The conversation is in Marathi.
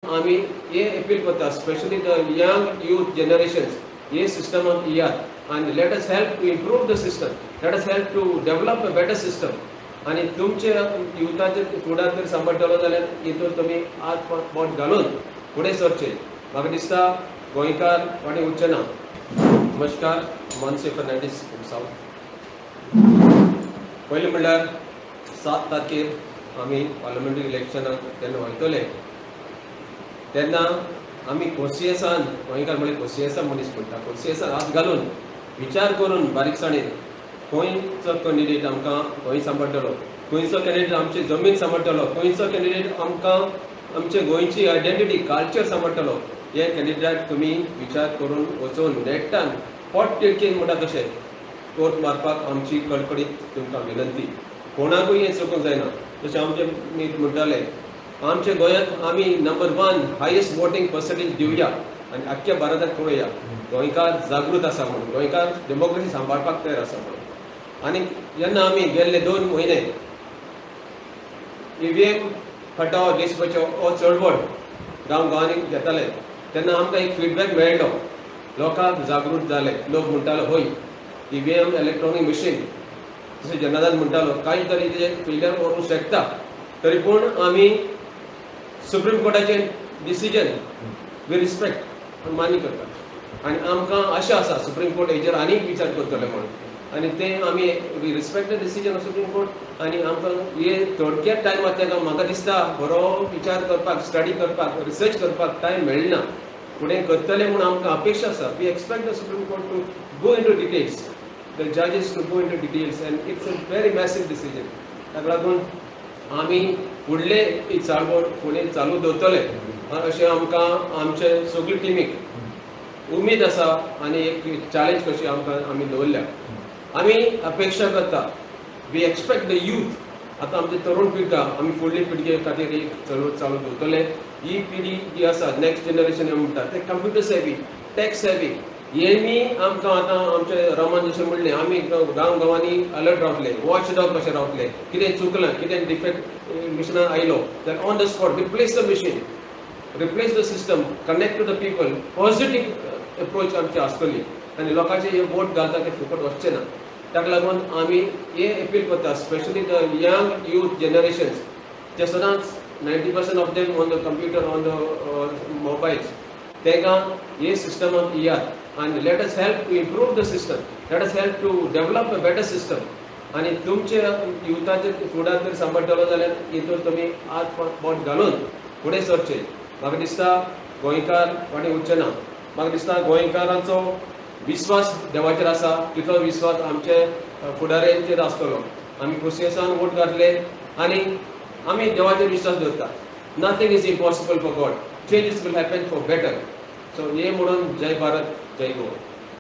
आम्ही हे अपील करता, specially the young youth generations, हे सिस्टमाक येयात आणि let us help to improve the system, let us help to develop a better system. आणि तुमचे युथाचे फुडार जर सांबाळटलो जाल्यार हितून तुमी हात बोट घालून फुडें सरचे. म्हाका दिसता गोंयकार फाटीं उरचे ना. नमस्कार, मानसी फर्नांडीस सावथ. पयलीं म्हणल्यार 7 तारखेर आमी पार्लमेंटरी इलेक्शनाक जेन्ना वयतले तेन्ना आमी खोशयेसान, गोंयकार म्हणजे खोशयेसान मनीस म्हणटा, खोशयेसान हात घालून विचार करून बारीकसाणेन खंयचो कॅन्डिडेट आमकां गोंय सांबाळटलो, खंयचो कॅन्डिडेट आमची जमीन सांबाळटलो, खंयचो कॅन्डिडेट आमकां आमचे गोंयची आयडेंटिटी कल्चर सांबाळटलो, हे कॅन्डिडेट तुमी विचार करून वचून नेटान पोट तिडकीन म्हणटा तशें वोट मारपाक आमची कडकडीत तुमकां विनंती. कोणाकूय हें चुकूंक जायना. जशें आमचे म्हणटाले आमच्या गोंयांत आमी नंबर 1 हायेस्ट वोटींग पर्संटेज दिवया आनी आख्ख्या भारताक पळोवया गोंयकार जागृत आसा म्हणून, गोंयकार डेमोक्रेसी सांबाळपाक तयार आसा म्हणून. आनी जेन्ना आमी गेल्ले 2 म्हयने EVM हटाव देश बचाव हो चळवळ गांवांनी घेताले तेन्ना आमकां एक फीडबॅक मेळ्ळो, लोकांक जागृत जाले. लोक म्हणटालो हय EVM इलेक्ट्रॉनीक मशीन, जशें जनार्दन म्हणटालो कांय तरी तेजे फेलियर वरूंक शकता, तरी पूण आमी सुप्रीम कोर्टाचे डिसिजन वी रिस्पेक्ट मान्य करता आनी आमकां आशा आसा सुप्रीम कोर्ट हेजेर आनीक विचार करतले म्हणून. आनी तें आमी we respect the decision of Supreme Court. आनी आमकां हे थोडक्याच टायमार तेका म्हाका दिसता बरो विचार करपाक, स्टडी करपाक, रिसर्च करपाक टायम मेळना. फुडें करतले म्हणून आमकां अपेक्षा आसा. We expect the Supreme Court to go into details, the जजीस to go into details, and it's a very massive decision. ताका लागून आमी फुडले ही चळवळ फुडें चालू दवरतले अशें आमकां आमचे सगळे टिमीक उमेद आसा आनी एक चॅलेंज कशी आमकां आमी दवरल्या. आमी अपेक्षा करता, वी एक्सपेक्ट द यूथ, आतां आमचे तरुण पिळगा आमी फुडले पिळगे खातीर एक चळवळ चालू दवरतले. ही पिढी जी आसा नेक्स्ट जनरेशन म्हणटा ते कंप्युटर सेवी, टॅक सेवी, हेमी आमकां आतां आमचे रामान जशें म्हणलें आमी गांवांनी अलर्ट रावतले, वॉच डॉग कशें रावतले, कितें चुकलां, कितें डिफेक्ट मिशनान आयलो जाल्यार on the spot replace the machine, replace the system, connect to the people, positive approach आमची आसतली आनी लोकांचे हे वोट घालता ते फुकट वचचे ना. ताका लागून आमी हे अपील करता, specially the young youth generations, जे सदांच 90% of them on the computer, on the mobiles, तेका हे सिस्टमाक येयात आणि let us help to improve the system, let us help to develop a better system. आणि तुमचे युथाचे फुडार जर सांबाळटलो जाल्यार हितून तुमी हात बोट घालून फुडें सरचे. म्हाका दिसता गोंयकार फाटीं उरचे ना. म्हाका दिसता गोंयकारांचो विस्वास देवाचेर आसा, तितलो विस्वास आमचे फुडाऱ्यांचेर आसतलो. आमी खोशयेसान वोट घातले आनी आमी देवाचेर विश्वास दवरता. Nothing is impossible for God. Changes will happen for better. So हे म्हणून जय भारत, जय गोवा.